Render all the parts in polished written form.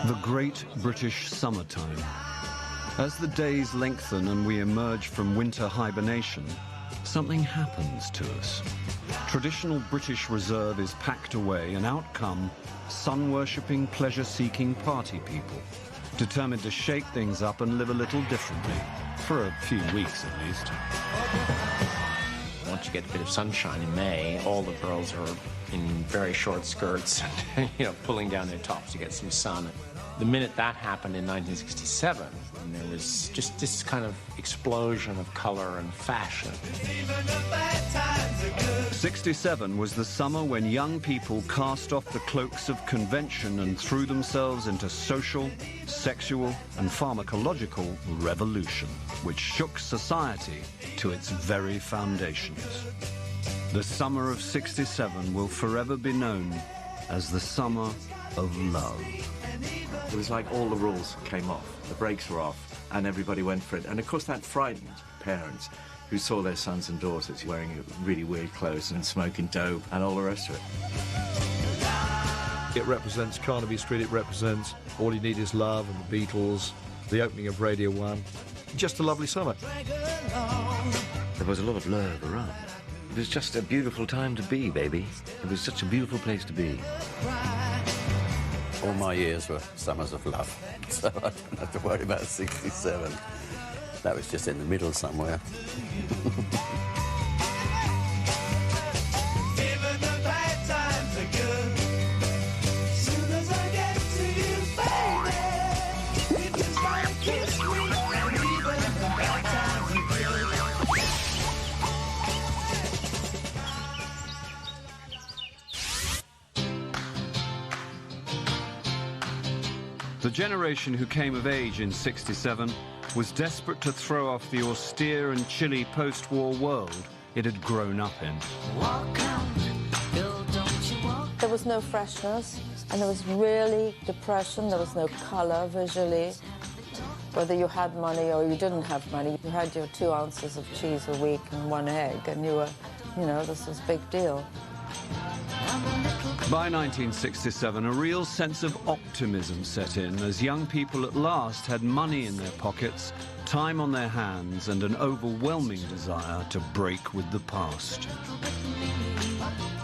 The great British summertime. As the days lengthen and we emerge from winter hibernation, something happens to us. Traditional British reserve is packed away, and out come sun-worshipping, pleasure-seeking party people, determined to shake things up and live a little differently, for a few weeks at least. Once you get a bit of sunshine in May, all the girls are in very short skirts, and, pulling down their tops to get some sun. The minute that happened in 1967, and there was just this kind of explosion of color and fashion. 67 was the summer when young people cast off the cloaks of convention and threw themselves into social, sexual, and pharmacological revolution, which shook society to its very foundations. The summer of 67 will forever be known as the summer of love. It was like all the rules came off, the brakes were off, and everybody went for it. And of course that frightened parents who saw their sons and daughters wearing really weird clothes and smoking dope and all the rest of it. It represents Carnaby Street, it represents All You Need Is Love and the Beatles, the opening of Radio 1. Just a lovely summer. There was a lot of love around. It was just a beautiful time to be, baby. It was such a beautiful place to be. All my years were summers of love, so I don't have to worry about 67. That was just in the middle somewhere. The generation who came of age in 67 was desperate to throw off the austere and chilly post-war world it had grown up in. There was no freshness, and there was really depression. There was no colour visually. Whether you had money or you didn't have money, you had your 2 ounces of cheese a week and 1 egg, and you were, this was a big deal. By 1967, a real sense of optimism set in as young people at last had money in their pockets, time on their hands, and an overwhelming desire to break with the past.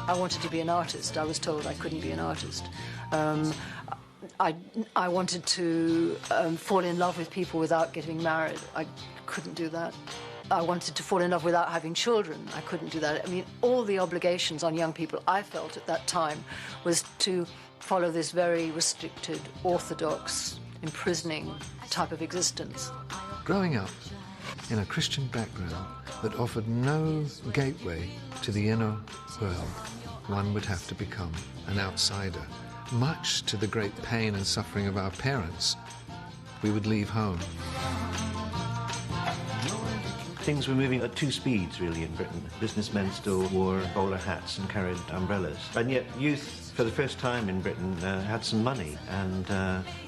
I wanted to be an artist. I was told I couldn't be an artist. I wanted to fall in love with people without getting married. I couldn't do that. I wanted to fall in love without having children. I couldn't do that. I mean, all the obligations on young people, I felt at that time, was to follow this very restricted, orthodox, imprisoning type of existence. Growing up in a Christian background that offered no gateway to the inner world, one would have to become an outsider. Much to the great pain and suffering of our parents, we would leave home. Things were moving at 2 speeds, really, in Britain. Businessmen still wore bowler hats and carried umbrellas. And yet youth, for the first time in Britain, had some money, and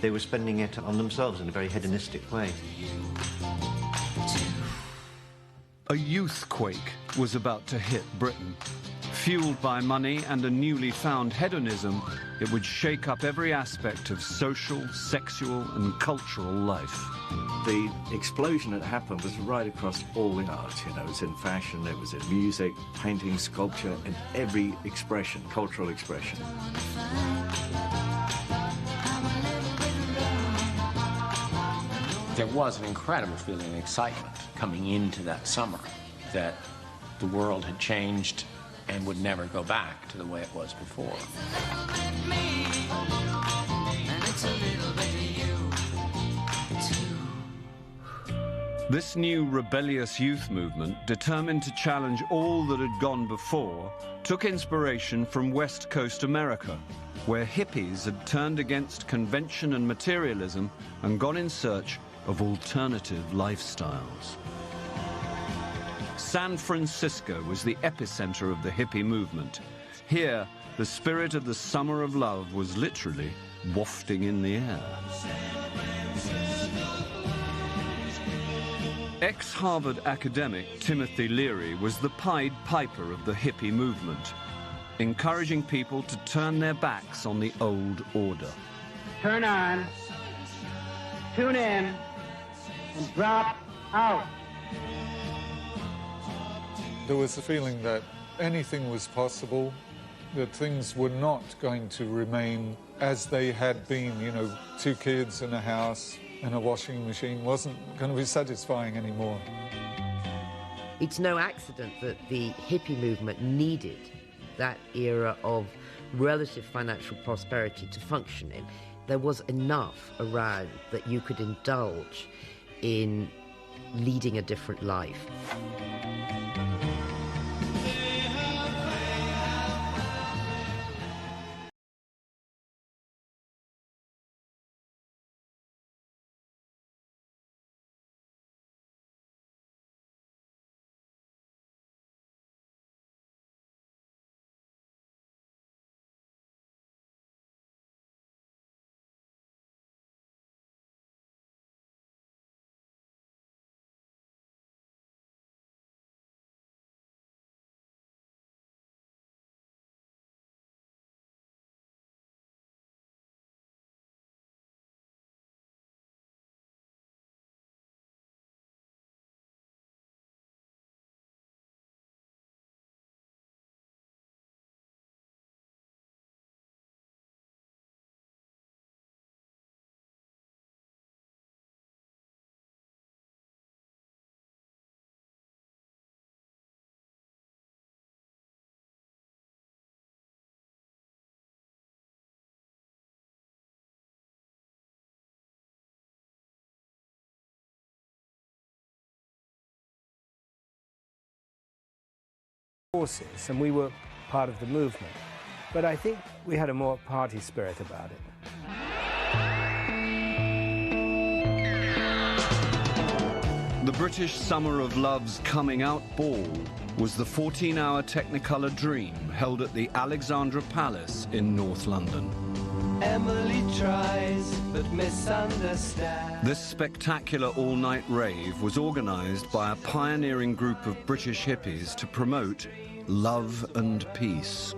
they were spending it on themselves in a very hedonistic way. A youthquake was about to hit Britain. Fueled by money and a newly found hedonism, it would shake up every aspect of social, sexual, and cultural life. The explosion that happened was right across all the art. It was in fashion, it was in music, painting, sculpture, and every expression, cultural expression. There was an incredible feeling of excitement coming into that summer that the world had changed and would never go back to the way it was before. This new rebellious youth movement, determined to challenge all that had gone before, took inspiration from West Coast America, where hippies had turned against convention and materialism and gone in search of alternative lifestyles. San Francisco was the epicenter of the hippie movement. Here, the spirit of the summer of love was literally wafting in the air. Ex-Harvard academic Timothy Leary was the Pied Piper of the hippie movement, encouraging people to turn their backs on the old order. turn on, tune in, and drop out. There was a feeling that anything was possible, that things were not going to remain as they had been. You know, 2 kids in a house and a washing machine wasn't going to be satisfying anymore. It's no accident that the hippie movement needed that era of relative financial prosperity to function in. There was enough around that you could indulge in leading a different life. Forces, and we were part of the movement. But I think we had a more party spirit about it. The British Summer of Love's coming out ball was the 14-hour Technicolor Dream held at the Alexandra Palace in North London. Emily tries but misunderstands. This spectacular all-night rave was organised by a pioneering group of British hippies to promote love and peace.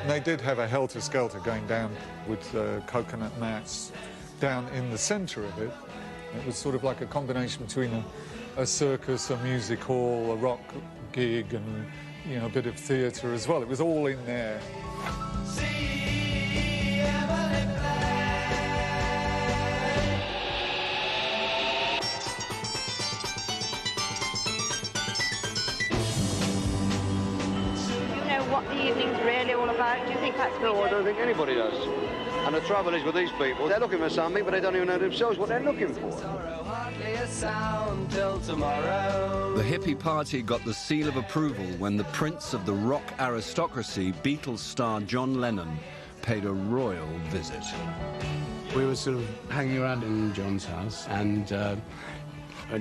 They did have a helter-skelter going down with coconut mats down in the centre of it. It was sort of like a combination between a circus, a music hall, a rock gig, and, you know, a bit of theatre as well. It was all in there. What the evening's really all about? Do you think that's... No, I don't think anybody does. And the trouble is with these people, they're looking for something, but they don't even know themselves what they're looking for. The hippie party got the seal of approval when the prince of the rock aristocracy, Beatles star John Lennon, paid a royal visit. We were sort of hanging around in John's house, and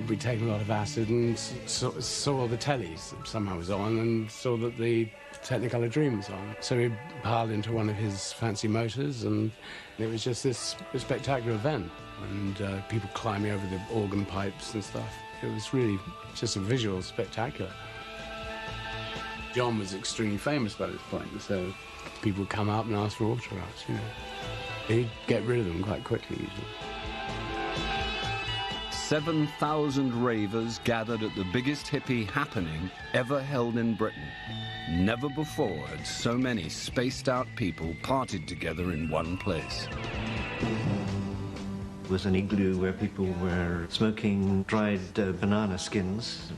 we'd taken a lot of acid and saw the telly somehow was on, and saw that the Technicolor Dream was on. So we piled into one of his fancy motors, and it was just this spectacular event, and people climbing over the organ pipes and stuff. It was really just a visual spectacular. John was extremely famous by this point, so people would come up and ask for autographs, you know. He'd get rid of them quite quickly, usually. 7,000 ravers gathered at the biggest hippie happening ever held in Britain. Never before had so many spaced-out people partied together in one place. It was an igloo where people were smoking dried banana skins.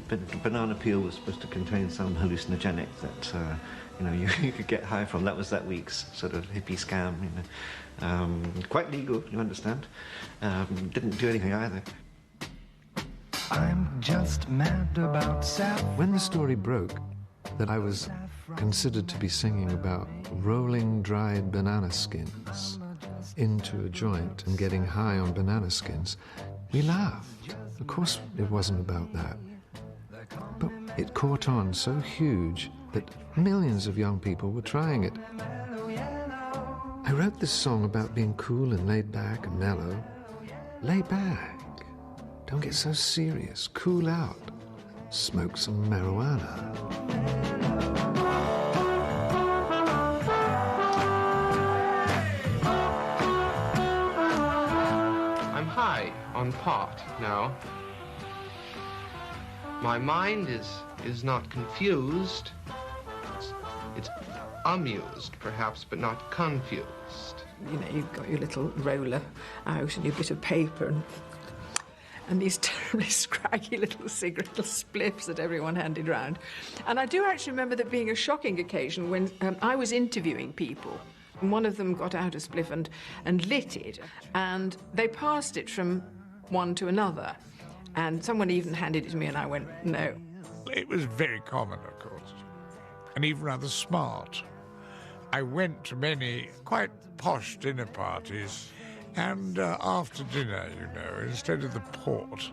Banana peel was supposed to contain some hallucinogenic that you know, you could get high from. That was that week's sort of hippie scam, you know. Quite legal, you understand. Didn't do anything either. I'm just mad about when the story broke that I was considered to be singing about rolling dried banana skins into a joint and getting high on banana skins, we laughed. Of course it wasn't about that. But it caught on so huge that millions of young people were trying it. I wrote this song about being cool and laid back and mellow. Lay back. Don't get so serious. Cool out. Smoke some marijuana. on pot, no. My mind is not confused. It's amused, perhaps, but not confused. You know, you've got your little roller out and your bit of paper and these terribly scraggy little cigarette spliffs that everyone handed round. And I do actually remember that being a shocking occasion when I was interviewing people. And one of them got out a spliff and lit it, and they passed it from one to another. And someone even handed it to me, and I went, no. It was very common, of course, and even rather smart. I went to many quite posh dinner parties, and after dinner, you know, instead of the port,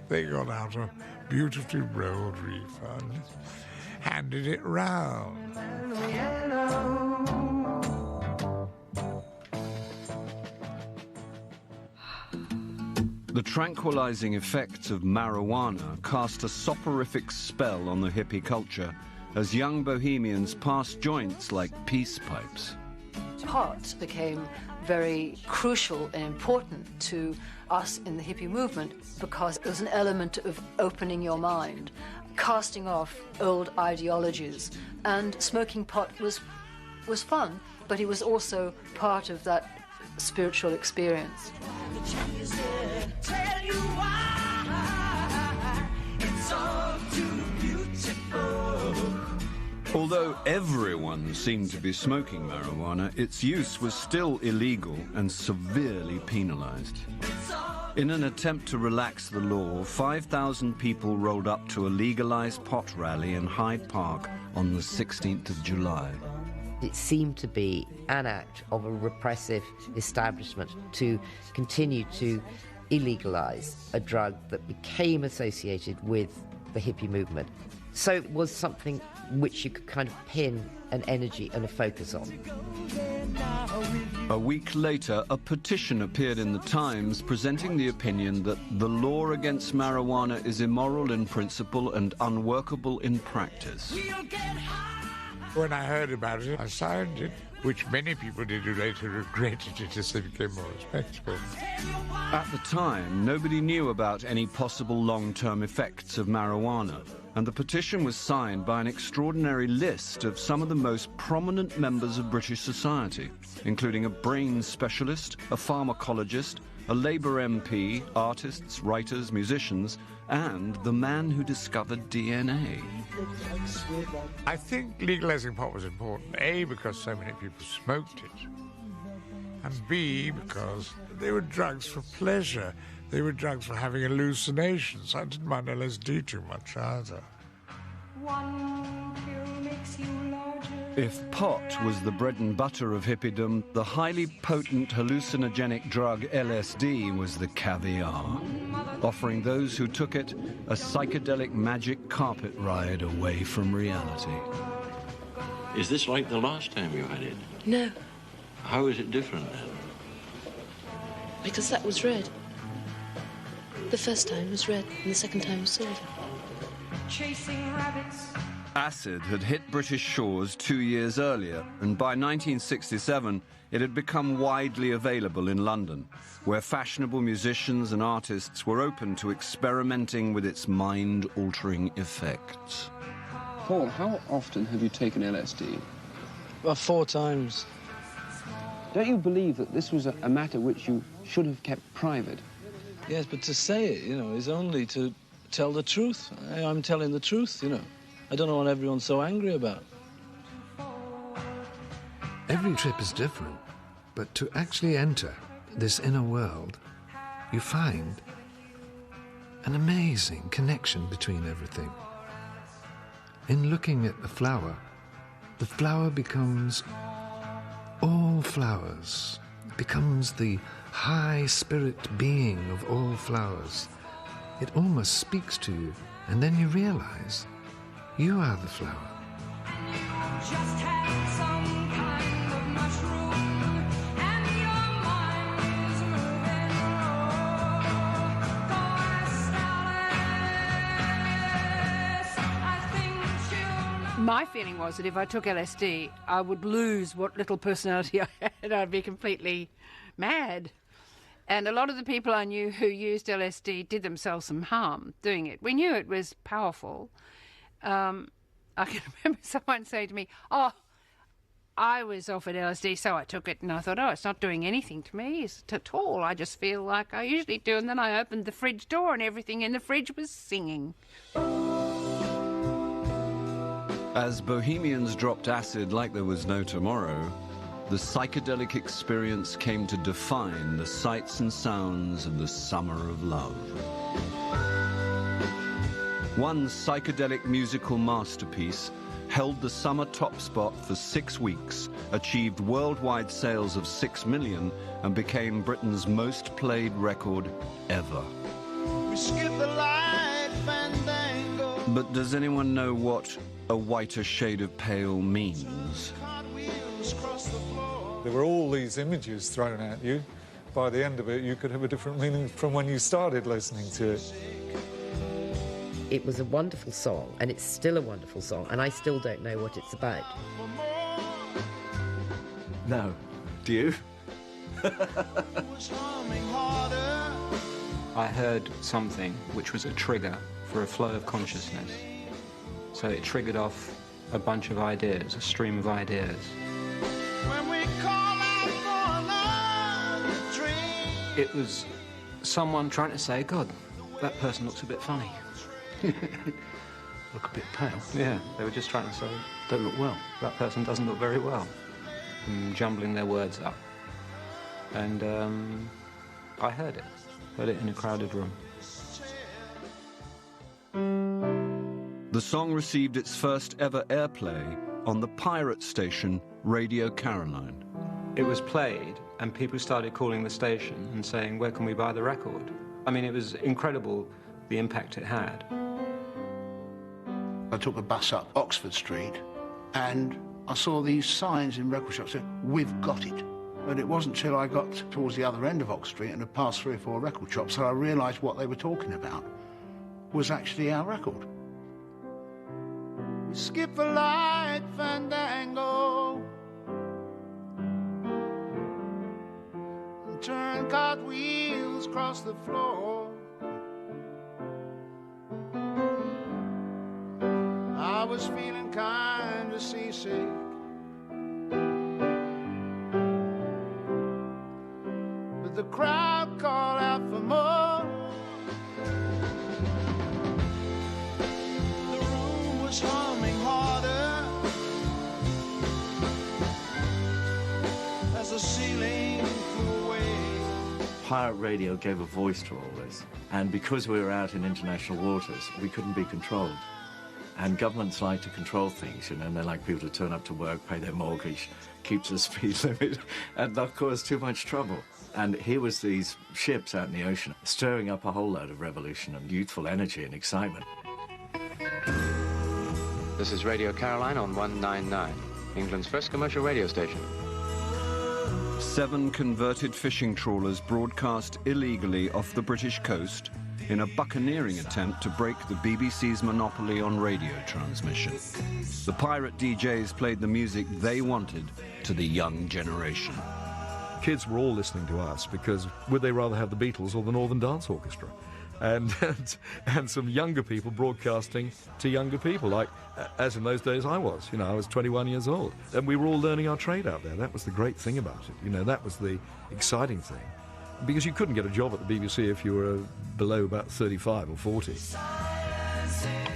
they got out a beautifully rolled reefer and handed it round. The tranquilizing effects of marijuana cast a soporific spell on the hippie culture as young bohemians passed joints like peace pipes. Pot became very crucial and important to us in the hippie movement because it was an element of opening your mind, casting off old ideologies. And smoking pot was fun, but it was also part of that spiritual experience. Tell you why it's all too beautiful. Although everyone seemed to be smoking marijuana, its use was still illegal and severely penalized. In an attempt to relax the law, 5,000 people rolled up to a legalized pot rally in Hyde Park on the 16th of July. It seemed to be an act of a repressive establishment to continue to illegalize a drug that became associated with the hippie movement. So it was something which you could kind of pin an energy and a focus on. A week later, a petition appeared in the Times presenting the opinion that the law against marijuana is immoral in principle and unworkable in practice. When I heard about it, I signed it, which many people did who later regretted it as they became more respectable. At the time, nobody knew about any possible long-term effects of marijuana, and the petition was signed by an extraordinary list of some of the most prominent members of British society, including a brain specialist, a pharmacologist, a Labour MP, artists, writers, musicians, and the man who discovered DNA. I think legalizing pot was important, A, because so many people smoked it, and B, because they were drugs for pleasure. They were drugs for having hallucinations. I didn't mind LSD too much either. One pill makes you larger. If pot was the bread and butter of hippiedom, the highly potent hallucinogenic drug LSD was the caviar, offering those who took it a psychedelic magic carpet ride away from reality. Is this like the last time you had it? No, How is it different then? because that was red. The first time was red, and the second time was silver. Chasing rabbits. Acid had hit British shores 2 years earlier, and by 1967 it had become widely available in London, where fashionable musicians and artists were open to experimenting with its mind-altering effects. Paul, how often have you taken LSD? Well, 4 times. Don't you believe that this was a matter which you should have kept private? Yes, but to say it, you know, is only to tell the truth. I'm telling the truth, you know. I don't know what everyone's so angry about. Every trip is different, but to actually enter this inner world, you find an amazing connection between everything. In looking at the flower becomes all flowers. It becomes the high spirit being of all flowers. It almost speaks to you, and then you realize you are the flower. Just had some kind of mushroom, and your mind is moving My feeling was that if I took LSD, I would lose what little personality I had. I'd be completely mad. And a lot of the people I knew who used LSD did themselves some harm doing it. We knew it was powerful. I can remember someone saying to me, oh, I was offered LSD, so I took it, and I thought, oh, it's not doing anything to me at all. I just feel like I usually do. And then I opened the fridge door and everything in the fridge was singing. As bohemians dropped acid like there was no tomorrow, the psychedelic experience came to define the sights and sounds of the summer of love. One psychedelic musical masterpiece held the summer top spot for 6 weeks, achieved worldwide sales of 6 million, and became Britain's most played record ever. We skip the light fandango. But does anyone know what a whiter shade of pale means? There were all these images thrown at you. By the end of it, you could have a different meaning from when you started listening to it. It was a wonderful song, and it's still a wonderful song, and I still don't know what it's about. No. Do you? I heard something which was a trigger for a flow of consciousness. So it triggered off a bunch of ideas, a stream of ideas. When we call out for love, dream. It was someone trying to say, God, that person looks a bit funny. Look a bit pale. Yeah, they were just trying to say, don't look well. That person doesn't look very well. And jumbling their words up. And I heard it in a crowded room. The song received its first ever airplay on the pirate station Radio Caroline. It was played, and people started calling the station and saying, where can we buy the record? I mean, it was incredible the impact it had. I took a bus up Oxford Street and I saw these signs in record shops saying, we've got it. But it wasn't till I got towards the other end of Oxford Street and had passed 3 or 4 record shops that I realised what they were talking about was actually our record. We skip the light fandango and turn cartwheels across the floor. I was feeling kind of seasick, but the crowd called out for more. The room was humming harder as the ceiling flew away. Pirate radio gave a voice to all this, and because we were out in international waters, we couldn't be controlled. And governments like to control things, you know, and they like people to turn up to work, pay their mortgage, keep to the speed limit, and not cause too much trouble. And here was these ships out in the ocean, stirring up a whole load of revolution and youthful energy and excitement. This is Radio Caroline on 199, England's first commercial radio station. 7 converted fishing trawlers broadcast illegally off the British coast in a buccaneering attempt to break the BBC's monopoly on radio transmission. The pirate DJs played the music they wanted to the young generation. Kids were all listening to us because would they rather have the Beatles or the Northern Dance Orchestra? And some younger people broadcasting to younger people, like, as in those days I was. You know, I was 21 years old. And we were all learning our trade out there. That was the great thing about it. You know, that was the exciting thing. Because you couldn't get a job at the BBC if you were below about 35 or 40. The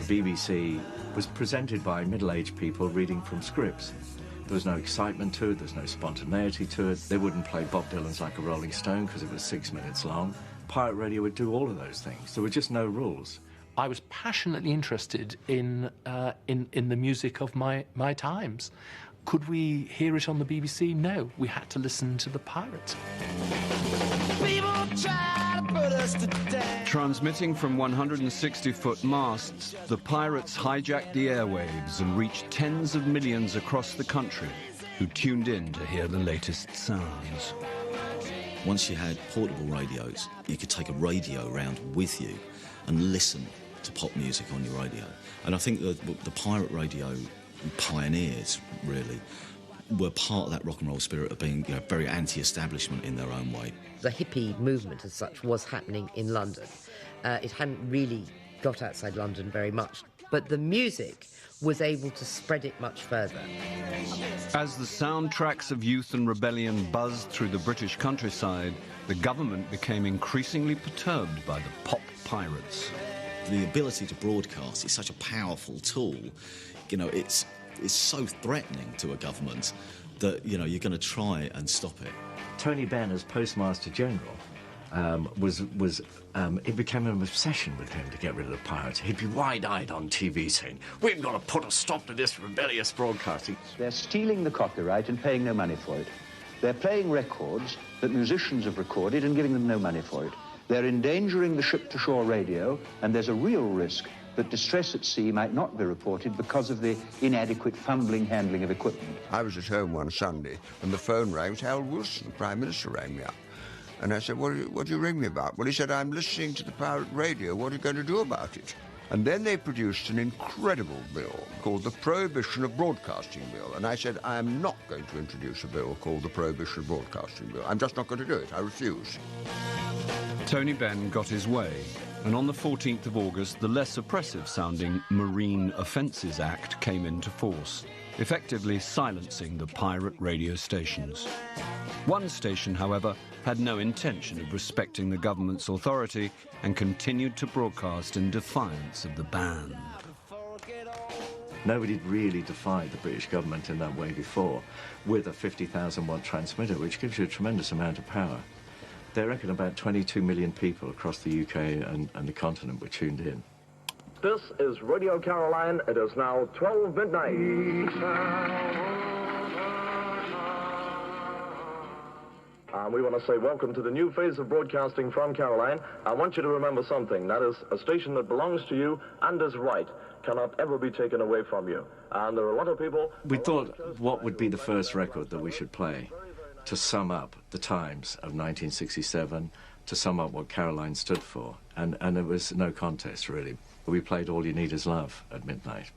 BBC was presented by middle-aged people reading from scripts. There was no excitement to it, there's no spontaneity to it. They wouldn't play Bob Dylan's Like a Rolling Stone because it was 6 minutes long. Pirate radio would do all of those things. There were just no rules. I was passionately interested in the music of my times. Could we hear it on the BBC? No, we had to listen to the Pirates. Transmitting from 160-foot masts, the pirates hijacked the airwaves and reached tens of millions across the country who tuned in to hear the latest sounds. Once you had portable radios, you could take a radio around with you and listen to pop music on your radio. And I think the pirate radio pioneers, really, were part of that rock and roll spirit of being, you know, very anti-establishment in their own way. The hippie movement as such was happening in London. It hadn't really got outside London very much, but the music was able to spread it much further. As the soundtracks of youth and rebellion buzzed through the British countryside, the government became increasingly perturbed by the pop pirates. The ability to broadcast is such a powerful tool. You know, it's so threatening to a government that, you know, you're going to try and stop it. Tony Benn, as Postmaster General, it became an obsession with him to get rid of the pirates. He'd be wide-eyed on TV saying, "We've got to put a stop to this rebellious broadcasting." They're stealing the copyright and paying no money for it. They're playing records that musicians have recorded and giving them no money for it. They're endangering the ship-to-shore radio, and there's a real risk that distress at sea might not be reported because of the inadequate fumbling handling of equipment. I was at home one Sunday, and the phone rang. It was Harold Wilson, Prime Minister, rang me up. And I said, what do you ring me about? Well, he said, I'm listening to the pirate radio. What are you going to do about it? And then they produced an incredible bill called the Prohibition of Broadcasting Bill. And I said, I am not going to introduce a bill called the Prohibition of Broadcasting Bill. I'm just not going to do it. I refuse. Tony Benn got his way, and on the 14th of August, the less oppressive-sounding Marine Offences Act came into force, effectively silencing the pirate radio stations. One station, however, had no intention of respecting the government's authority and continued to broadcast in defiance of the ban. Nobody had really defied the British government in that way before, with a 50,000-watt transmitter, which gives you a tremendous amount of power. They reckon about 22 million people across the UK and the continent were tuned in. This is Radio Caroline. It is now 12 midnight. We want to say welcome to the new phase of broadcasting from Caroline. I want you to remember something. That is, a station that belongs to you and is right cannot ever be taken away from you. And there are a lot of people... We thought, what would be the first record that we should play to sum up the times of 1967, to sum up what Caroline stood for? And it was no contest, really. We played All You Need Is Love at midnight.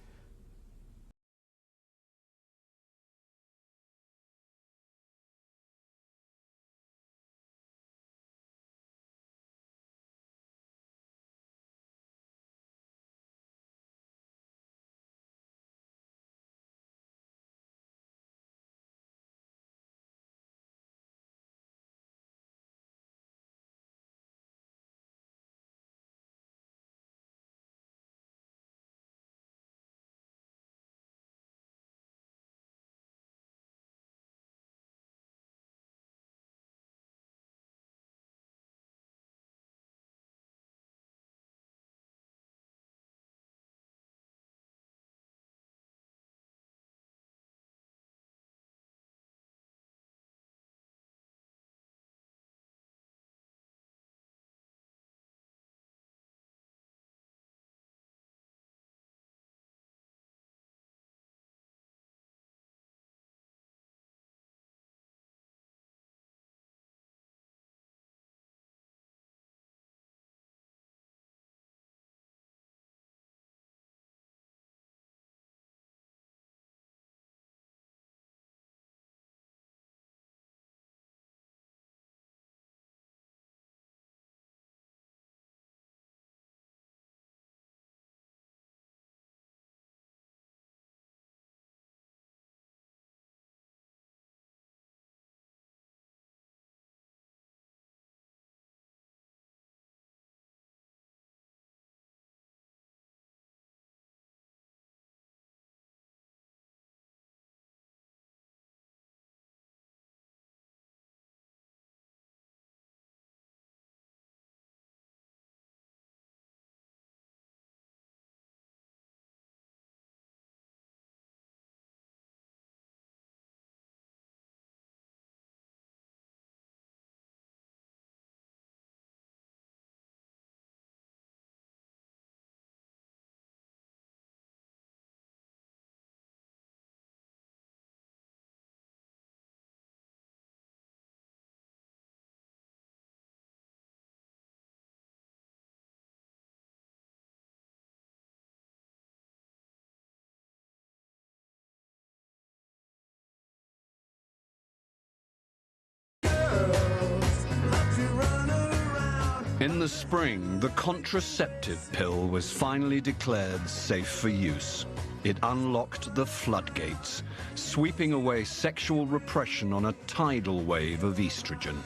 In the spring, the contraceptive pill was finally declared safe for use. It unlocked the floodgates, sweeping away sexual repression on a tidal wave of estrogen.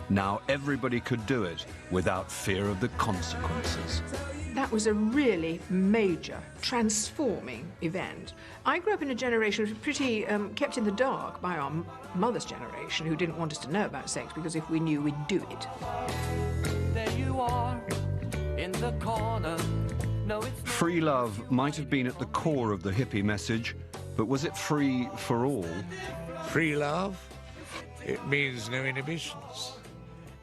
Now everybody could do it without fear of the consequences. That was a really major, transforming event. I grew up in a generation which was pretty kept in the dark by our mother's generation, who didn't want us to know about sex because if we knew, we'd do it. There you are, in the corner. No, it's Free love might have been at the core of the hippie message, but was it free for all? Free love? It means no inhibitions.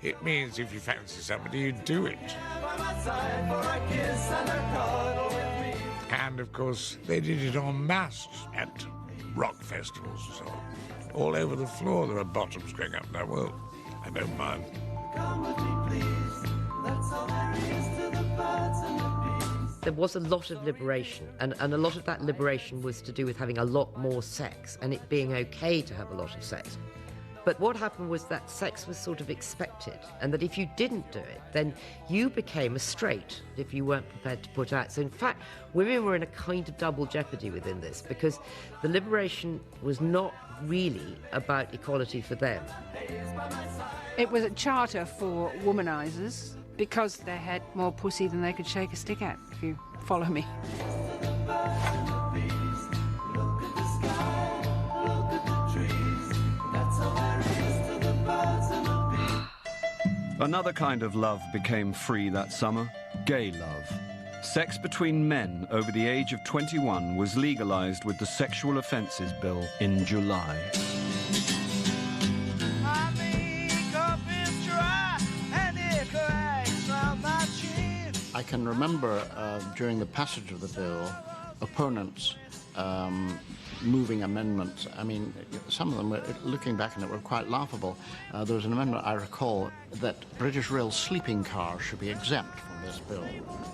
It means if you fancy somebody, you do it. And, of course, they did it en masse at rock festivals and so on. All over the floor there are bottoms going up there. Well, I don't mind. There was a lot of liberation, and a lot of that liberation was to do with having a lot more sex and it being okay to have a lot of sex. But what happened was that sex was sort of expected, and that if you didn't do it, then you became a straight if you weren't prepared to put out. So in fact, women were in a kind of double jeopardy within this, because the liberation was not really about equality for them. It was a charter for womanizers because they had more pussy than they could shake a stick at, if you follow me. Another kind of love became free that summer, gay love. Sex between men over the age of 21 was legalized with the Sexual Offences Bill in July. I can remember during the passage of the bill, opponents moving amendments. I mean, some of them, were, looking back on it, were quite laughable. There was an amendment, I recall, that British Rail sleeping cars should be exempt from this bill.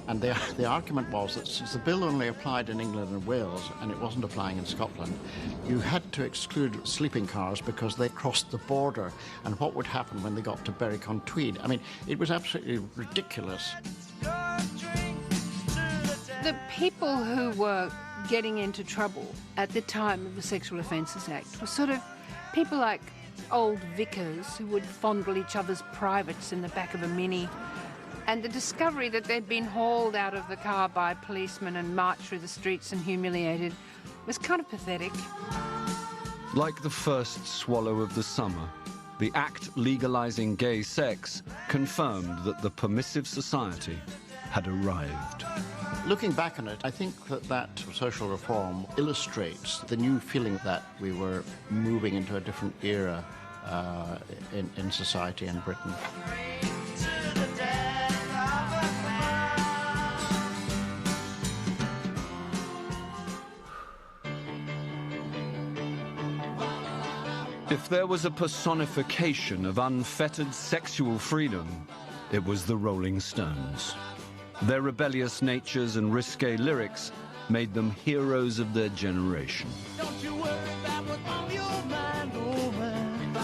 And the argument was that since the bill only applied in England and Wales, and it wasn't applying in Scotland, you had to exclude sleeping cars because they crossed the border, and what would happen when they got to Berwick-on-Tweed. I mean, it was absolutely ridiculous. The people who were getting into trouble at the time of the Sexual Offences Act were sort of people like old vicars who would fondle each other's privates in the back of a Mini, and the discovery that they'd been hauled out of the car by policemen and marched through the streets and humiliated was kind of pathetic. Like the first swallow of the summer, the act legalizing gay sex confirmed that the permissive society had arrived. Looking back on it, I think that social reform illustrates the new feeling that we were moving into a different era in society in Britain. If there was a personification of unfettered sexual freedom, it was the Rolling Stones. Their rebellious natures and risque lyrics made them heroes of their generation. Don't you worry about what's on your mind, oh man.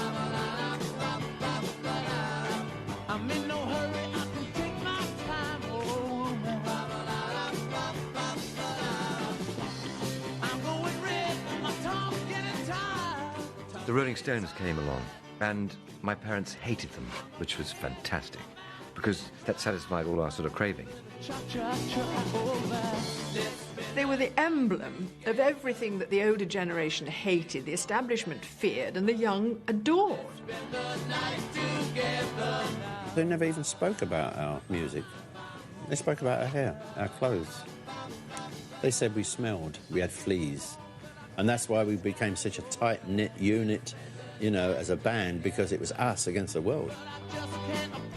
I'm in no hurry, I can take my time, oh man. I'm going red, my tongue's getting tired. The Rolling Stones came along, and my parents hated them, which was fantastic, because that satisfied all our sort of cravings. They were the emblem of everything that the older generation hated, the establishment feared, and the young adored. They never even spoke about our music. They spoke about our hair, our clothes. They said we smelled, we had fleas. And that's why we became such a tight-knit unit, you know, as a band, because it was us against the world.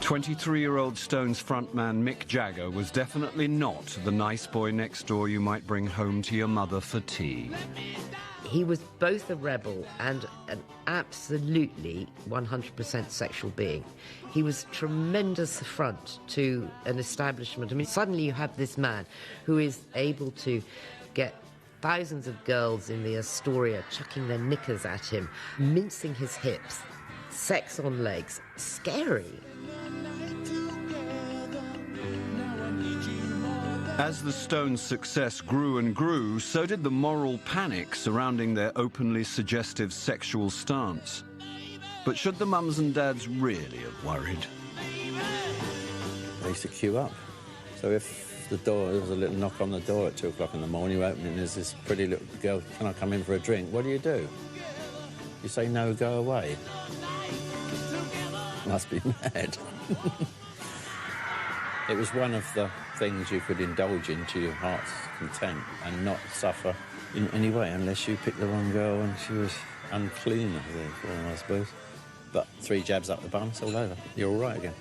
23-year-old Stones frontman Mick Jagger was definitely not the nice boy next door you might bring home to your mother for tea. He was both a rebel and an absolutely 100% sexual being. He was a tremendous affront to an establishment. I mean, suddenly you have this man who is able to get thousands of girls in the Astoria chucking their knickers at him, mincing his hips, sex on legs. Scary. As the Stones' success grew and grew, so did the moral panic surrounding their openly suggestive sexual stance. But should the mums and dads really have worried? They used to queue up. So if there was a little knock on the door at 2 o'clock in the morning, you open it and there's this pretty little girl, can I come in for a drink? What do? You say no, go away. Must be mad. It was one of the things you could indulge in to your heart's content and not suffer in any way, unless you picked the wrong girl and she was unclean, I suppose. But 3 jabs up the bum, it's all over. You're all right again.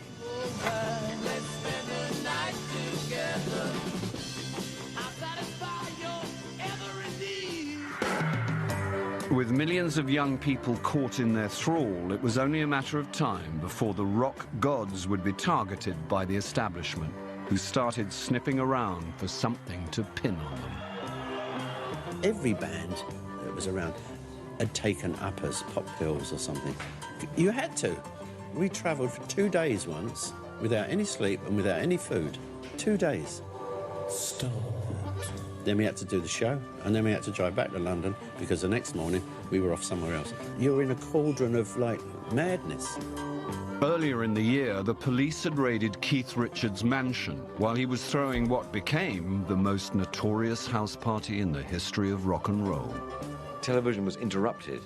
With millions of young people caught in their thrall, it was only a matter of time before the rock gods would be targeted by the establishment, who started sniffing around for something to pin on them. Every band that was around had taken uppers, pop pills or something. You had to. We travelled for 2 days once without any sleep and without any food. 2 days. Stop. Then we had to do the show, and then we had to drive back to London because the next morning we were off somewhere else. You're in a cauldron of, like, madness. Earlier in the year, the police had raided Keith Richards' mansion while he was throwing what became the most notorious house party in the history of rock and roll. Television was interrupted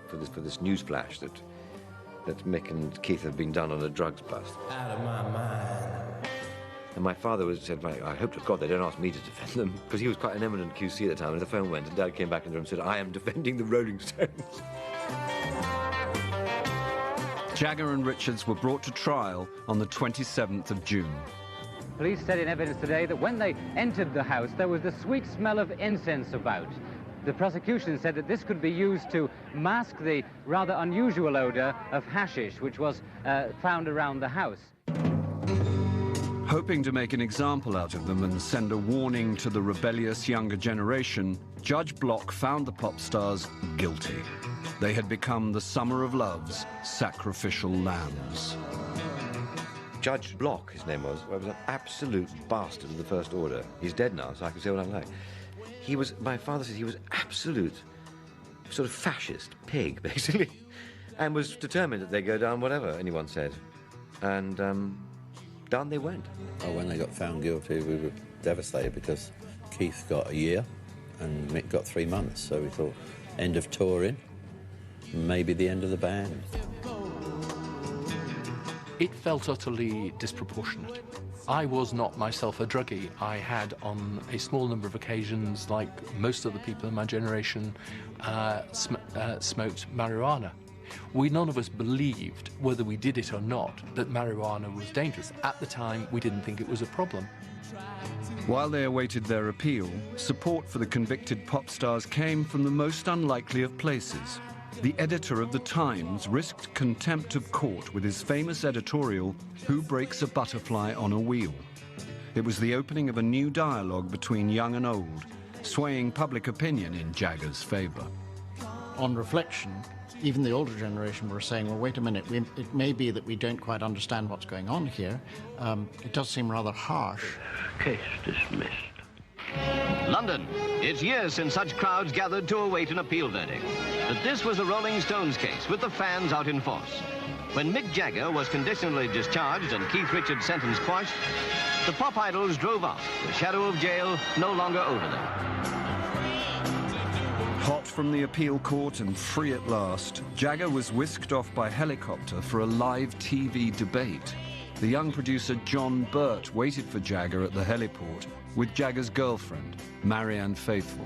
for this news flash that Mick and Keith had been done on a drugs bust. Out of my mind. And my father said, I hope to God they don't ask me to defend them, because he was quite an eminent QC at the time, and the phone went, and Dad came back in the room and said, I am defending the Rolling Stones. Jagger and Richards were brought to trial on the 27th of June. Police said in evidence today that when they entered the house, there was the sweet smell of incense about. The prosecution said that this could be used to mask the rather unusual odour of hashish, which was found around the house. Hoping to make an example out of them and send a warning to the rebellious younger generation, Judge Block found the pop stars guilty. They had become the Summer of Love's sacrificial lambs. Judge Block, his name was an absolute bastard of the first order. He's dead now, so I can say what I like. My father said he was absolute sort of fascist pig, basically, and was determined that they go down whatever anyone said. And down they went. Oh, when they got found guilty, we were devastated because Keith got a year and Mick got 3 months, so we thought, end of touring, maybe the end of the band. It felt utterly disproportionate. I was not myself a druggie. I had, on a small number of occasions, like most of the people in my generation, smoked marijuana. None of us believed, whether we did it or not, that marijuana was dangerous. At the time, we didn't think it was a problem. While they awaited their appeal, support for the convicted pop stars came from the most unlikely of places. The editor of The Times risked contempt of court with his famous editorial, Who Breaks a Butterfly on a Wheel? It was the opening of a new dialogue between young and old, swaying public opinion in Jagger's favour. On reflection, even the older generation were saying, well, wait a minute, it may be that we don't quite understand what's going on here. It does seem rather harsh. Case dismissed. London. It's years since such crowds gathered to await an appeal verdict. But this was a Rolling Stones case, with the fans out in force. When Mick Jagger was conditionally discharged and Keith Richards' sentence quashed, the pop idols drove off, the shadow of jail no longer over them. Hot from the appeal court and free at last, Jagger was whisked off by helicopter for a live TV debate. The young producer John Burt waited for Jagger at the heliport with Jagger's girlfriend, Marianne Faithfull.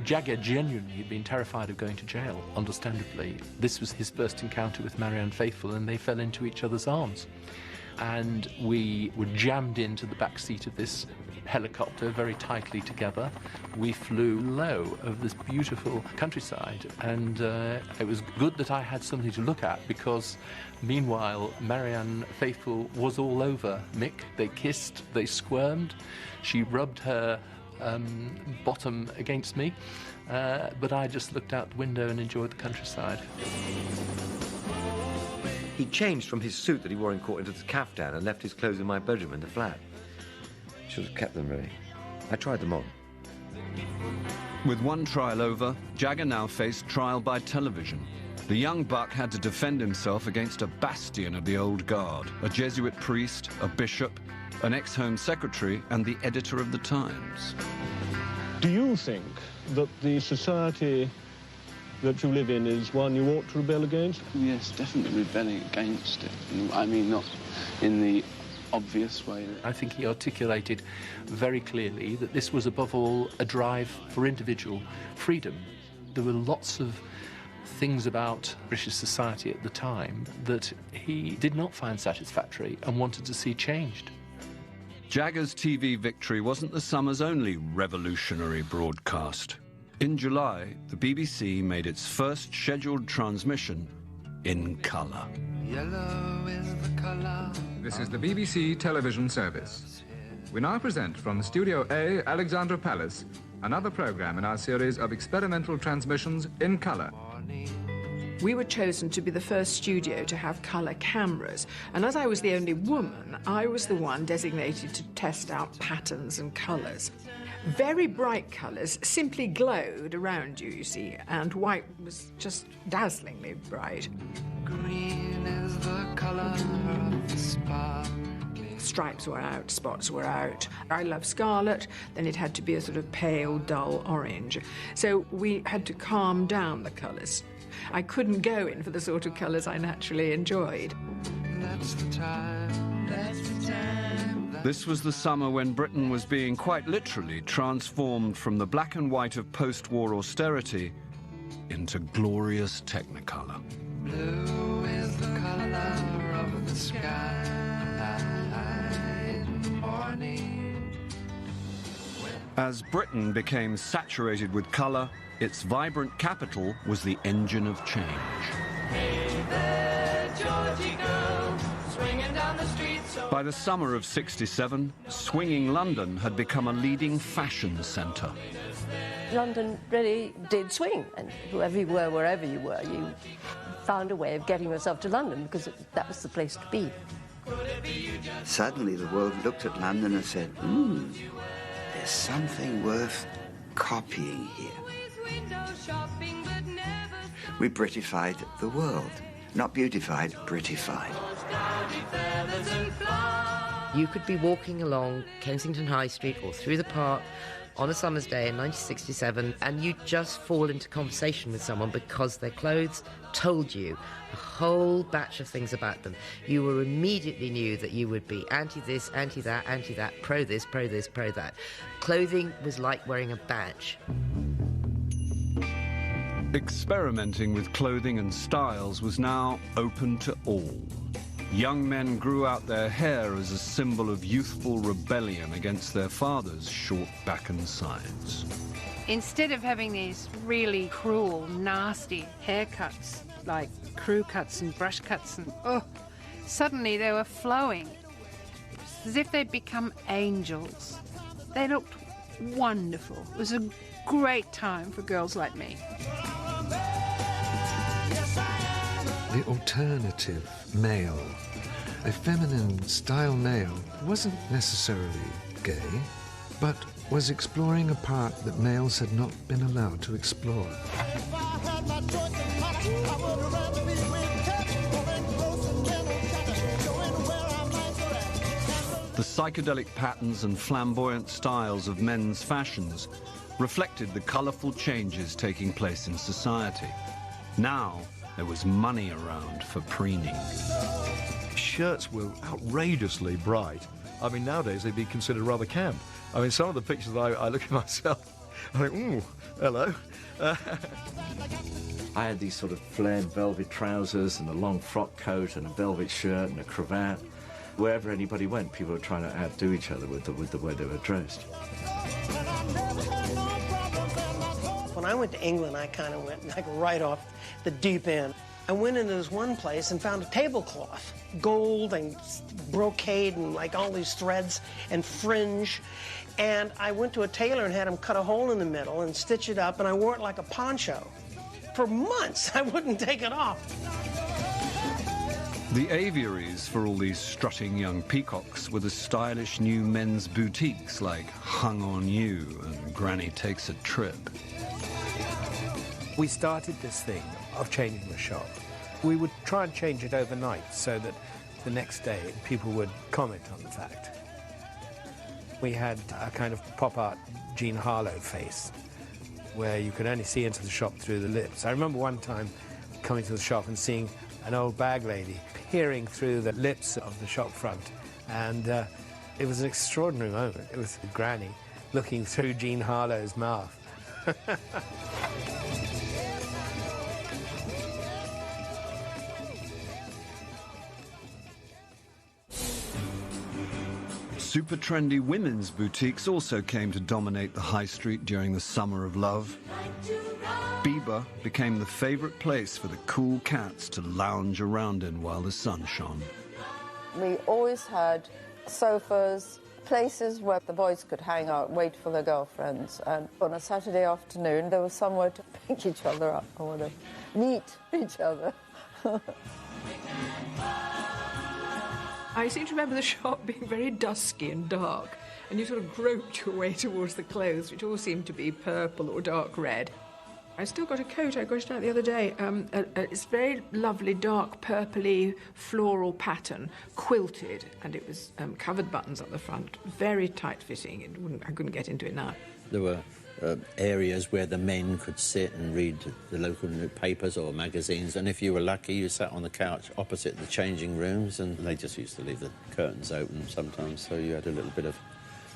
Jagger genuinely had been terrified of going to jail, understandably. This was his first encounter with Marianne Faithfull, and they fell into each other's arms. And we were jammed into the back seat of this helicopter very tightly together. We flew low over this beautiful countryside, and it was good that I had something to look at, because meanwhile Marianne Faithfull was all over Mick. They kissed, they squirmed, she rubbed her bottom against me, but I just looked out the window and enjoyed the countryside. He changed from his suit that he wore in court into the caftan and left his clothes in my bedroom in the flat. Should have kept them, really. I tried them on. With one trial over, Jagger now faced trial by television. The young buck had to defend himself against a bastion of the old guard, a Jesuit priest, a bishop, an ex-Home Secretary, and the editor of the Times. Do you think that the society that you live in is one you ought to rebel against? Yes, definitely rebelling against it. I mean, not in the obvious way. I think he articulated very clearly that this was above all a drive for individual freedom. There were lots of things about British society at the time that he did not find satisfactory and wanted to see changed. Jagger's TV victory wasn't the summer's only revolutionary broadcast. In July, the BBC made its first scheduled transmission in colour. Yellow is the colour. This is the BBC television service. We now present from Studio A, Alexandra Palace, another programme in our series of experimental transmissions in colour. We were chosen to be the first studio to have colour cameras, and as I was the only woman, I was the one designated to test out patterns and colours. Very bright colours simply glowed around you, you see, and white was just dazzlingly bright. Green is the colour of the spark. Stripes were out, spots were out. I love scarlet, then it had to be a sort of pale, dull orange. So we had to calm down the colours. I couldn't go in for the sort of colours I naturally enjoyed. That's the time, that's the time. This was the summer when Britain was being quite literally transformed from the black and white of post-war austerity into glorious technicolor. Blue is the colour of the sky in the morning. As Britain became saturated with colour, its vibrant capital was the engine of change. Hey there, Georgie girl, swinging down the street so... By the summer of '67, swinging London had become a leading fashion centre. London really did swing, and whoever you were, wherever you were, you found a way of getting yourself to London because that was the place to be. Suddenly the world looked at London and said, there's something worth copying here. We Britified the world. Not beautified, Britified. You could be walking along Kensington High Street or through the park on a summer's day in 1967 and you'd just fall into conversation with someone because their clothes told you a whole batch of things about them. You were immediately knew that you would be anti-this, anti-that, anti-that, pro-this, pro-this, pro-that. Clothing was like wearing a badge. Experimenting with clothing and styles was now open to all. Young men grew out their hair as a symbol of youthful rebellion against their father's short back and sides. Instead of having these really cruel, nasty haircuts, like crew cuts and brush cuts, and suddenly they were flowing, as if they'd become angels. They looked wonderful. It was a great time for girls like me. The alternative male, a feminine style male, wasn't necessarily gay, but was exploring a part that males had not been allowed to explore. The psychedelic patterns and flamboyant styles of men's fashions reflected the colourful changes taking place in society. Now, there was money around for preening. Shirts were outrageously bright. I mean, nowadays they'd be considered rather camp. I mean, some of the pictures that I look at myself, I think, ooh, hello. I had these sort of flared velvet trousers and a long frock coat and a velvet shirt and a cravat. Wherever anybody went, people were trying to outdo each other with the way they were dressed. When I went to England, I kind of went like right off the deep end. I went into this one place and found a tablecloth, gold and brocade and like all these threads and fringe. And I went to a tailor and had him cut a hole in the middle and stitch it up, and I wore it like a poncho. For months, I wouldn't take it off. The aviaries for all these strutting young peacocks were the stylish new men's boutiques like Hung On You and Granny Takes a Trip. We started this thing of changing the shop. We would try and change it overnight so that the next day people would comment on the fact. We had a kind of pop art Jean Harlow face where you could only see into the shop through the lips. I remember one time coming to the shop and seeing an old bag lady peering through the lips of the shop front, and it was an extraordinary moment. It was Granny looking through Jean Harlow's mouth. Super trendy women's boutiques also came to dominate the high street during the summer of love. Bieber became the favourite place for the cool cats to lounge around in while the sun shone. We always had sofas, places where the boys could hang out, wait for their girlfriends, and on a Saturday afternoon there was somewhere to pick each other up or to meet each other. I seem to remember the shop being very dusky and dark, and you sort of groped your way towards the clothes, which all seemed to be purple or dark red. I still got a coat, I got it out the other day. It's very lovely, dark, purpley, floral pattern, quilted, and it was covered buttons at the front, very tight-fitting. I couldn't get into it now. There were areas where the men could sit and read the local papers or magazines, and if you were lucky, you sat on the couch opposite the changing rooms, and they just used to leave the curtains open sometimes, so you had a little bit of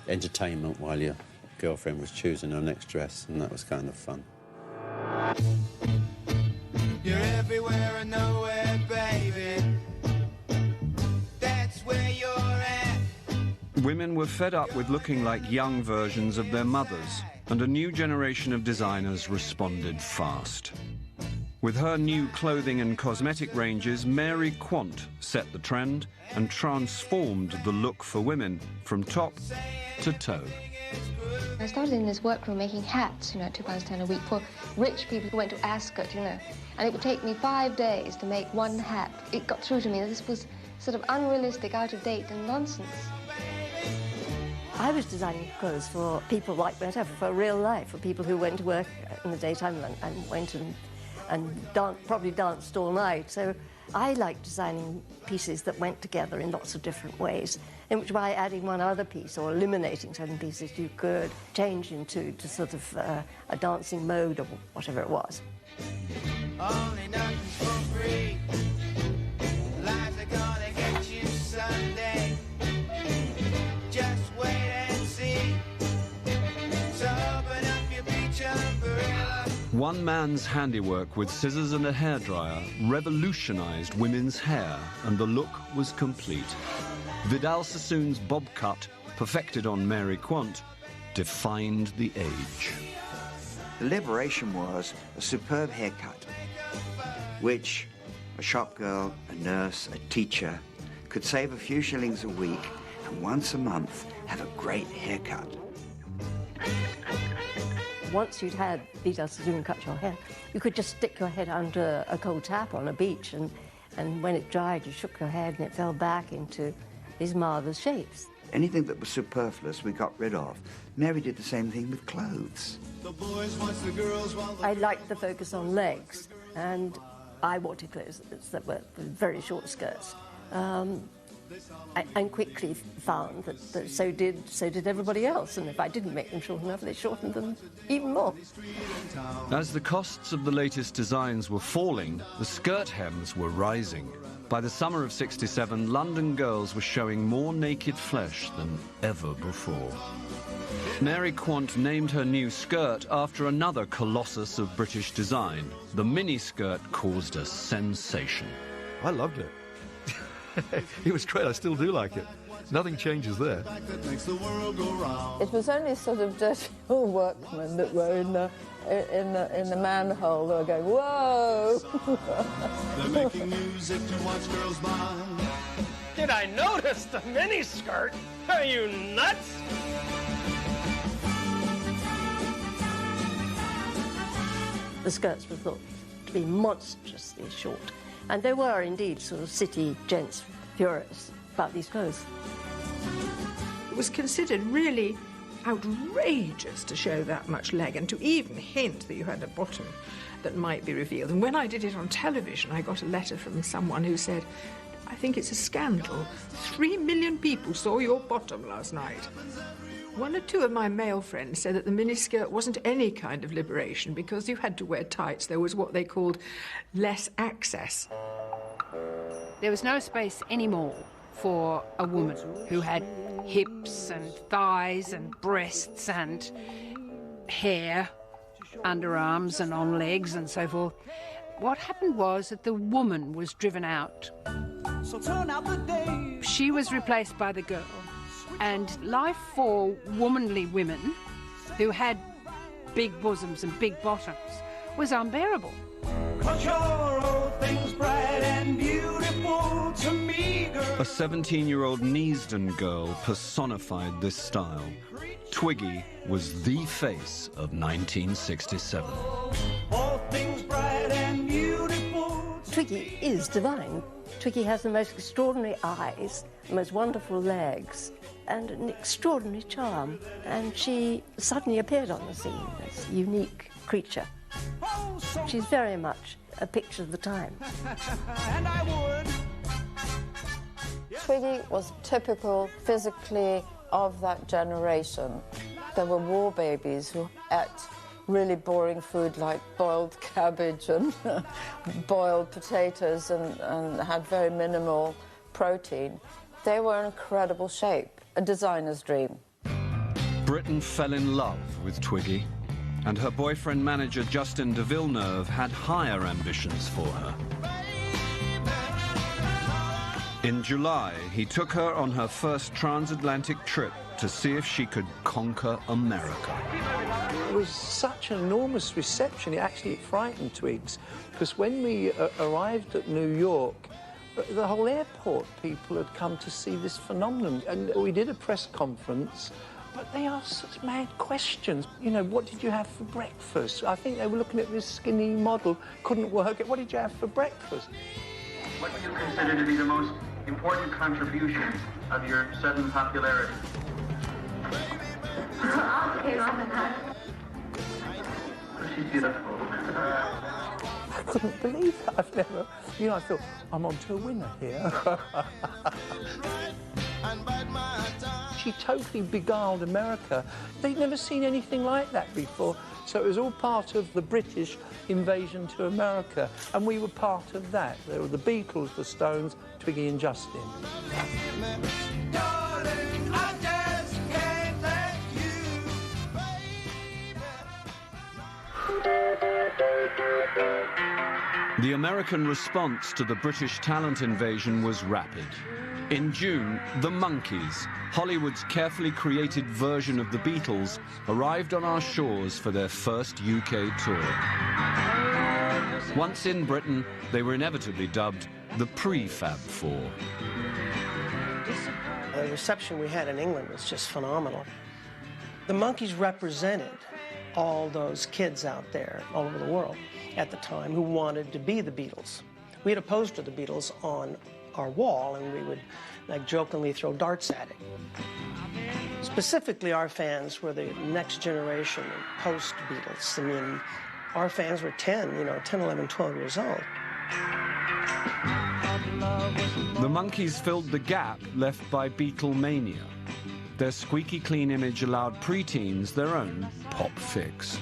entertainment while your girlfriend was choosing her next dress, and that was kind of fun. You're everywhere and nowhere, baby. That's where you're at. Women were fed up with looking like young versions of their mothers, and a new generation of designers responded fast. With her new clothing and cosmetic ranges, Mary Quant set the trend and transformed the look for women from top to toe. I started in this workroom making hats, you know, at £2.10 a week for rich people who went to Ascot, you know. And it would take me 5 days to make one hat. It got through to me that this was sort of unrealistic, out of date and nonsense. I was designing clothes for people like whatever, for real life, for people who went to work in the daytime and went and probably danced all night. So I like designing pieces that went together in lots of different ways, in which by adding one other piece or eliminating certain pieces, you could change into sort of a dancing mode or whatever it was. Only nothing's for free. Lives are gonna get you someday. Just wait and see. So open up your beach umbrella. One man's handiwork with scissors and a hairdryer revolutionized women's hair, and the look was complete. Vidal Sassoon's bob cut, perfected on Mary Quant, defined the age. The liberation was a superb haircut, which a shop girl, a nurse, a teacher could save a few shillings a week and once a month have a great haircut. Once you'd had Vidal Sassoon cut your hair, you could just stick your head under a cold tap on a beach, and when it dried, you shook your head and it fell back into these marvellous shapes. Anything that was superfluous, we got rid of. Mary did the same thing with clothes. The boys watch the girls while the... I liked the focus on legs, and I wanted clothes that were very short skirts. And quickly found that so did everybody else, and if I didn't make them short enough, they shortened them even more. As the costs of the latest designs were falling, the skirt hems were rising. By the summer of '67, London girls were showing more naked flesh than ever before. Mary Quant named her new skirt after another colossus of British design. The miniskirt caused a sensation. I loved it. It was great. I still do like it. Nothing changes there. It was only sort of dirty old workmen that were in the manhole that were going, whoa! They're making music to watch girls by. Did I notice the miniskirt? Are you nuts? The skirts were thought to be monstrously short, And they were indeed sort of city gents furious about these clothes. It was considered really outrageous to show that much leg and to even hint that you had a bottom that might be revealed. And when I did it on television, I got a letter from someone who said, "I think it's a scandal. 3 million people saw your bottom last night." One or two of my male friends said that the miniskirt wasn't any kind of liberation because you had to wear tights. There was what they called less access. There was no space anymore for a woman who had hips and thighs and breasts and hair, underarms and on legs and so forth. What happened was that the woman was driven out. She was replaced by the girl, and life for womanly women who had big bosoms and big bottoms was unbearable. 'Cause you're all things bright and beautiful to me, girl. A 17-year-old Neasden girl personified this style. Twiggy was the face of 1967. All things bright and beautiful. Twiggy is divine. Twiggy has the most extraordinary eyes, the most wonderful legs, and an extraordinary charm. And she suddenly appeared on the scene as a unique creature. She's very much a picture of the time. And I would. Twiggy was typical physically of that generation. There were war babies who ate really boring food like boiled cabbage and boiled potatoes and had very minimal protein. They were in incredible shape, a designer's dream. Britain fell in love with Twiggy, and her boyfriend manager Justin de Villeneuve had higher ambitions for her. In July, he took her on her first transatlantic trip to see if she could conquer America. It was such an enormous reception, it actually frightened Twigs, because when we arrived at New York, the whole airport people had come to see this phenomenon, and we did a press conference, but they asked such mad questions. You know, what did you have for breakfast? I think they were looking at this skinny model, couldn't work it. What did you have for breakfast? What do you consider to be the most important contribution of your sudden popularity? She's beautiful. I couldn't believe it. I've never, you know, I thought, I'm onto a winner here. She totally beguiled America. They'd never seen anything like that before. So it was all part of the British invasion to America, and we were part of that. There were the Beatles, the Stones, Twiggy and Justin. The American response to the British talent invasion was rapid. In June, the Monkees, Hollywood's carefully created version of the Beatles, arrived on our shores for their first UK tour. Once in Britain, they were inevitably dubbed the Prefab Four. The reception we had in England was just phenomenal. The Monkees represented all those kids out there all over the world at the time who wanted to be the Beatles. We had a poster of the Beatles on our wall, and we would like jokingly throw darts at it. Specifically, our fans were the next generation post-Beatles. I mean, our fans were 10, 11, 12 years old. The Monkees filled the gap left by Beatlemania. Their squeaky clean image allowed preteens their own pop fix.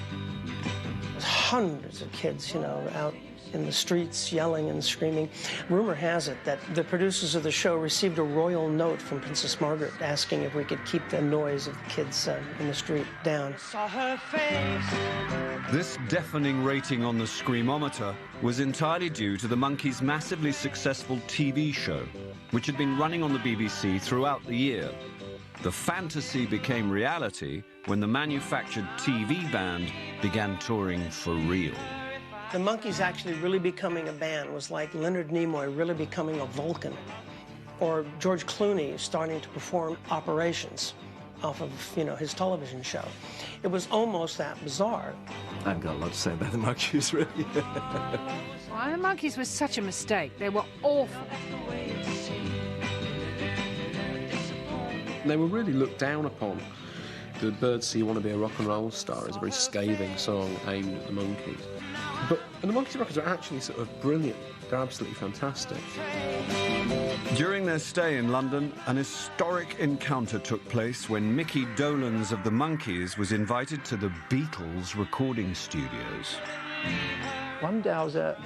Hundreds of kids, out in the streets yelling and screaming. Rumor has it that the producers of the show received a royal note from Princess Margaret asking if we could keep the noise of the kids in the street down. Saw her face. This deafening rating on the Screamometer was entirely due to the Monkees' massively successful TV show, which had been running on the BBC throughout the year. The fantasy became reality when the manufactured TV band began touring for real. The Monkees actually really becoming a band was like Leonard Nimoy really becoming a Vulcan, or George Clooney starting to perform operations off of, his television show. It was almost that bizarre. I've got a lot to say about the Monkees, really. Well, the Monkees were such a mistake. They were awful. They were really looked down upon. The Birds-See Want to Be a Rock and Roll Star is a very scathing song aimed at the Monkees. And the Monkees records are actually sort of brilliant. They're absolutely fantastic. During their stay in London, an historic encounter took place when Mickey Dolenz of the Monkees was invited to the Beatles recording studios. One day I was at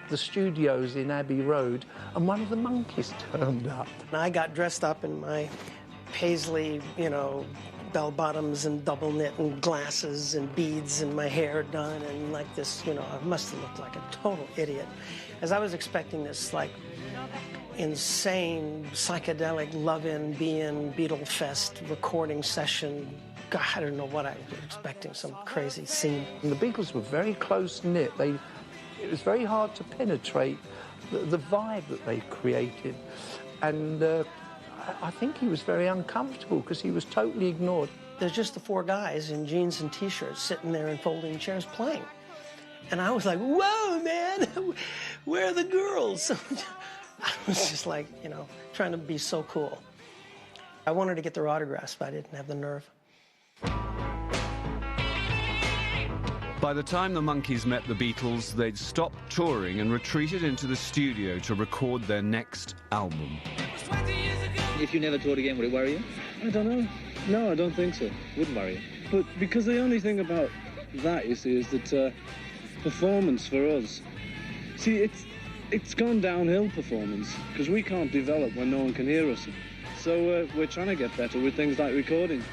the studios in Abbey Road, and one of the Monkees turned up. And I got dressed up in my paisley, bell-bottoms and double knit and glasses and beads and my hair done and like this, I must have looked like a total idiot. As I was expecting this, like, insane, psychedelic love-in, be-in, Beatle Fest recording session. God, I don't know what I was expecting, some crazy scene. And the Beatles were very close-knit. It was very hard to penetrate the vibe that they created. And I think he was very uncomfortable because he was totally ignored. There's just the four guys in jeans and T-shirts sitting there in folding chairs playing. And I was like, whoa, man, where are the girls? I was just like, trying to be so cool. I wanted to get their autographs, but I didn't have the nerve. By the time the Monkees met the Beatles, they'd stopped touring and retreated into the studio to record their next album. If you never toured again, would it worry you? I don't know. No, I don't think so. Wouldn't worry you? But because the only thing about that, you see, is that performance for us. See, it's gone downhill, performance, because we can't develop when no one can hear us. So we're trying to get better with things like recording.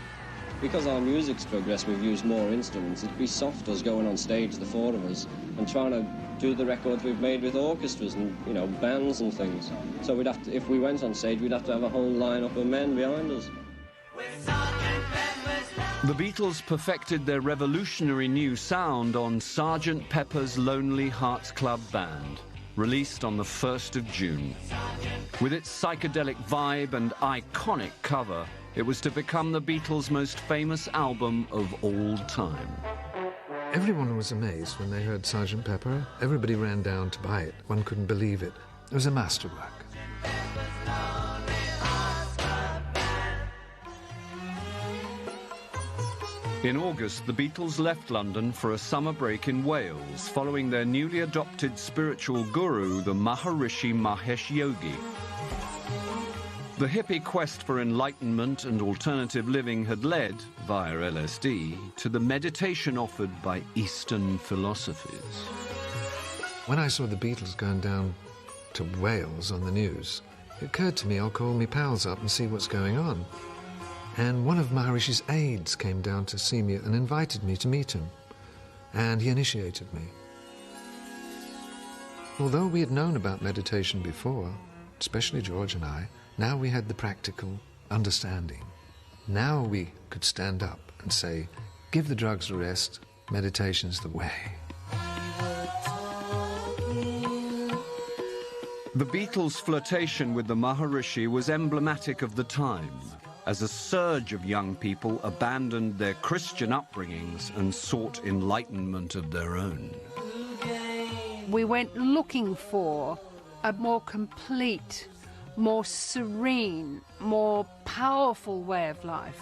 Because our music's progressed, we've used more instruments. It'd be soft us going on stage, the four of us, and trying to do the records we've made with orchestras and, bands and things. So we'd have to, if we went on stage, we'd have to have a whole lineup of men behind us. The Beatles perfected their revolutionary new sound on Sgt. Pepper's Lonely Hearts Club Band, released on the 1st of June. With its psychedelic vibe and iconic cover, it was to become the Beatles' most famous album of all time. Everyone was amazed when they heard Sgt. Pepper. Everybody ran down to buy it. One couldn't believe it. It was a masterwork. In August, the Beatles left London for a summer break in Wales, following their newly adopted spiritual guru, the Maharishi Mahesh Yogi. The hippie quest for enlightenment and alternative living had led, via LSD, to the meditation offered by Eastern philosophies. When I saw the Beatles going down to Wales on the news, it occurred to me I'll call me pals up and see what's going on. And one of Maharishi's aides came down to see me and invited me to meet him. And he initiated me. Although we had known about meditation before, especially George and I, now we had the practical understanding. Now we could stand up and say, give the drugs a rest, meditation's the way. The Beatles' flirtation with the Maharishi was emblematic of the time, as a surge of young people abandoned their Christian upbringings and sought enlightenment of their own. We went looking for a more complete, more serene, more powerful way of life.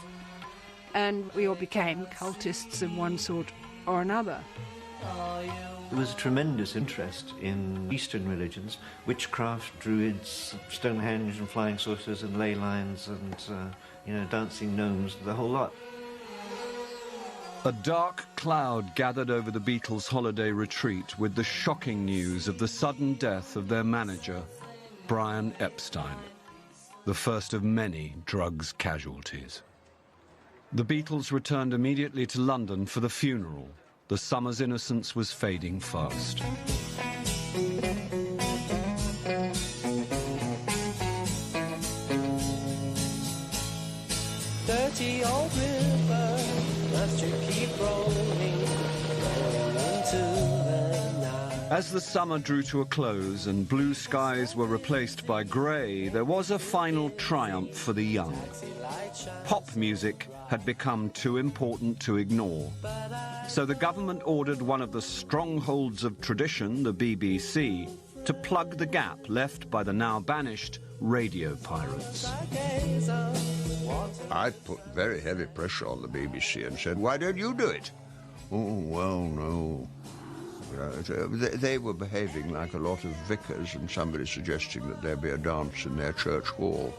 And we all became cultists of one sort or another. There was a tremendous interest in Eastern religions, witchcraft, druids, Stonehenge and flying saucers and ley lines and, dancing gnomes, the whole lot. A dark cloud gathered over the Beatles' holiday retreat with the shocking news of the sudden death of their manager, Brian Epstein, the first of many drugs casualties. The Beatles returned immediately to London for the funeral. The summer's innocence was fading fast. Dirty old river, must you keep rolling into the night. As the summer drew to a close and blue skies were replaced by grey, there was a final triumph for the young. Pop music had become too important to ignore. So the government ordered one of the strongholds of tradition, the BBC, to plug the gap left by the now banished radio pirates. I put very heavy pressure on the BBC and said, why don't you do it? Oh, well, no. They were behaving like a lot of vicars and somebody suggesting that there be a dance in their church hall.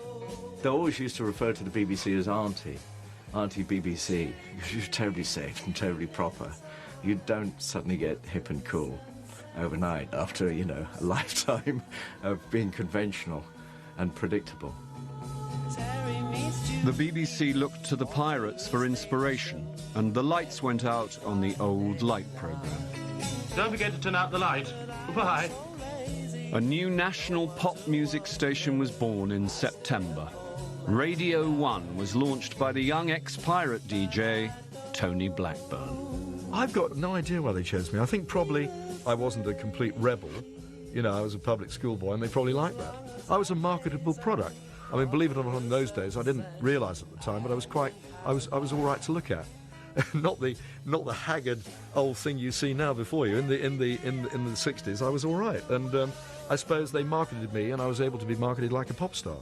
They always used to refer to the BBC as Auntie. Auntie BBC. You're terribly safe and terribly proper. You don't suddenly get hip and cool overnight after, you know, a lifetime of being conventional and predictable. The BBC looked to the pirates for inspiration, and the lights went out on the old light programme. Don't forget to turn out the light. Goodbye. A new national pop music station was born in September. Radio 1 was launched by the young ex-pirate DJ, Tony Blackburn. I've got no idea why they chose me. I think probably I wasn't a complete rebel. You know, I was a public school boy, and they probably liked that. I was a marketable product. I mean, believe it or not, in those days, I didn't realise at the time, but I was all right to look at. not the haggard old thing you see now before you. In the 60s, I was all right, and I suppose they marketed me, and I was able to be marketed like a pop star.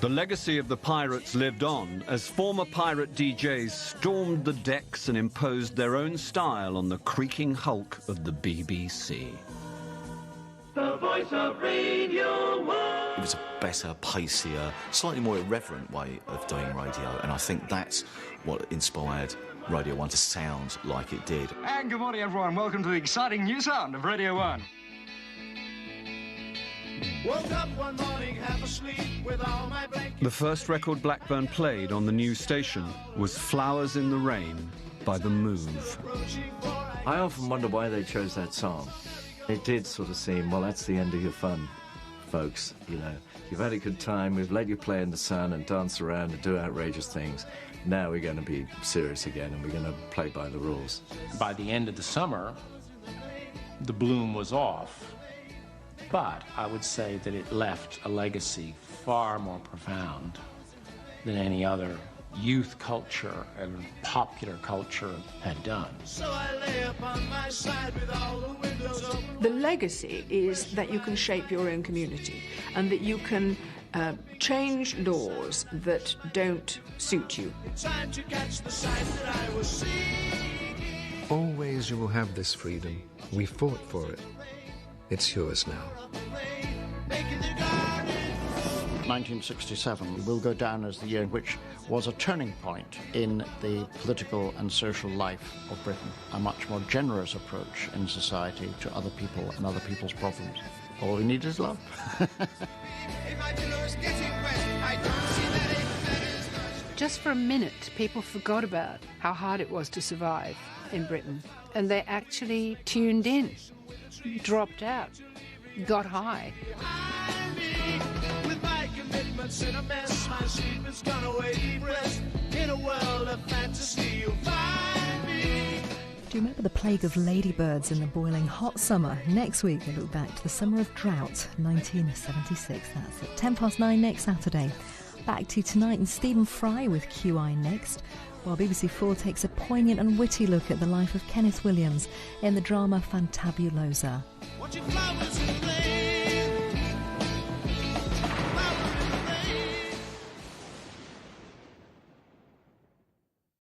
The legacy of the pirates lived on as former pirate DJs stormed the decks and imposed their own style on the creaking hulk of the BBC. The voice of Radio 1. It was a better, pacier, slightly more irreverent way of doing radio, and I think that's what inspired Radio 1 to sound like it did. And good morning, everyone. Welcome to the exciting new sound of Radio 1. Woke up one morning, half asleep, with all my blankets. The first record Blackburn played on the new station was Flowers in the Rain by The Move. I often wonder why they chose that song. It did sort of seem, well, that's the end of your fun, folks. You know, you've had a good time, we've let you play in the sun and dance around and do outrageous things. Now we're going to be serious again and we're going to play by the rules. By the end of the summer, the bloom was off. But I would say that it left a legacy far more profound than any other youth culture and popular culture had done. So I lay upon my side with all the windows open. The legacy is that you can shape your own community and that you can change laws that don't suit you. Time to catch the sight that I was seeing. Always you will have this freedom. We fought for it. It's yours now. 1967 will go down as the year in which was a turning point in the political and social life of Britain. A much more generous approach in society to other people and other people's problems. All we need is love. Just for a minute, people forgot about how hard it was to survive in Britain. And they actually tuned in, dropped out, got high. With my commitments in a mess, my sleep has gone away. Rest in a world of fantasy, you'll find me. Do you remember the plague of ladybirds in the boiling hot summer? Next week we look back to the summer of drought, 1976. That's at 9:10 next Saturday. Back to tonight and Stephen Fry with QI next, while BBC4 takes a poignant and witty look at the life of Kenneth Williams in the drama Fantabulosa. Watching flowers in play.